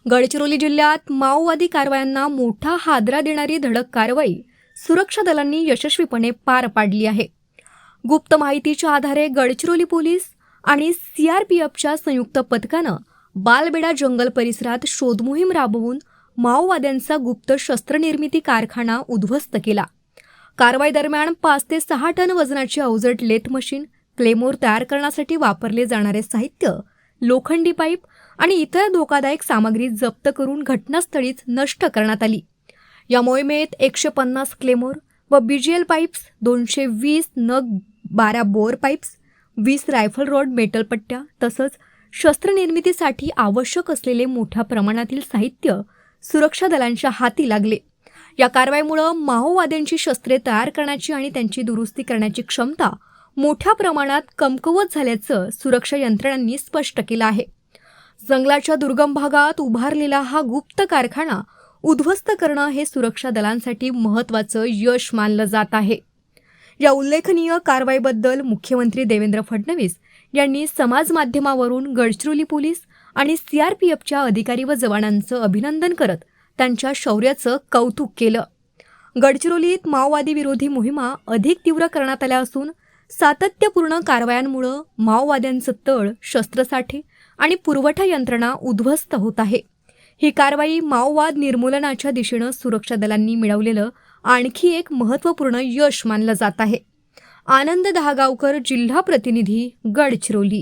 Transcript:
गडचिरोली जिल्ह्यात माओवादी कारवायांना मोठा हादरा देणारी धडक कारवाई सुरक्षा दलांनी यशस्वीपणे पार पाडली आहे। गुप्त माहितीच्या आधारे गडचिरोली पोलीस आणि सीआरपीएफच्या संयुक्त पथकानं बालबेडा जंगल परिसरात शोधमोहीम राबवून माओवाद्यांचा गुप्त शस्त्रनिर्मिती कारखाना उद्ध्वस्त केला। कारवाई दरम्यान 5 ते 6 टन वजनाची अवजड लेथ मशीन, क्लेमोर तयार करण्यासाठी वापरले जाणारे साहित्य, लोखंडी पाईप आणि इतर धोकादायक सामग्री जप्त करून घटनास्थळीच नष्ट करण्यात आली। या मोहिमेत 150 क्लेमोर व बीजीएल पाईप्स, 220 नग 12 bore pipes, 20 rifle rod metal पट्ट्या तसंच शस्त्रनिर्मितीसाठी आवश्यक असलेले मोठ्या प्रमाणातील साहित्य सुरक्षा दलांच्या हाती लागले। या कारवाईमुळे माओवाद्यांची शस्त्रे तयार करण्याची आणि त्यांची दुरुस्ती करण्याची क्षमता मोठ्या प्रमाणात कमकुवत झाल्याचं सुरक्षा यंत्रणांनी स्पष्ट केलं आहे। जंगलाच्या दुर्गम भागात उभारलेला हा गुप्त कारखाना उद्ध्वस्त करणं हे सुरक्षा दलांसाठी महत्त्वाचं यश मानलं जात आहे। या उल्लेखनीय कारवाईबद्दल मुख्यमंत्री देवेंद्र फडणवीस यांनी समाज माध्यमावरून गडचिरोली पोलीस आणि सीआरपीएफच्या अधिकारी व जवानांचं अभिनंदन करत त्यांच्या शौर्याचं कौतुक केलं। गडचिरोलीत माओवादी विरोधी मोहिमा अधिक तीव्र करण्यात आल्या असून सातत्यपूर्ण कारवायांमुळे माओवाद्यांचं तळ, शस्त्रसाठे आणि पुरवठा यंत्रणा उद्ध्वस्त होत आहे। ही कारवाई माओवाद निर्मूलनाच्या दिशेनं सुरक्षा दलांनी मिळवलेलं आणखी एक महत्त्वपूर्ण यश मानलं जात आहे। आनंद दहागावकर, जिल्हा प्रतिनिधी, गडचिरोली।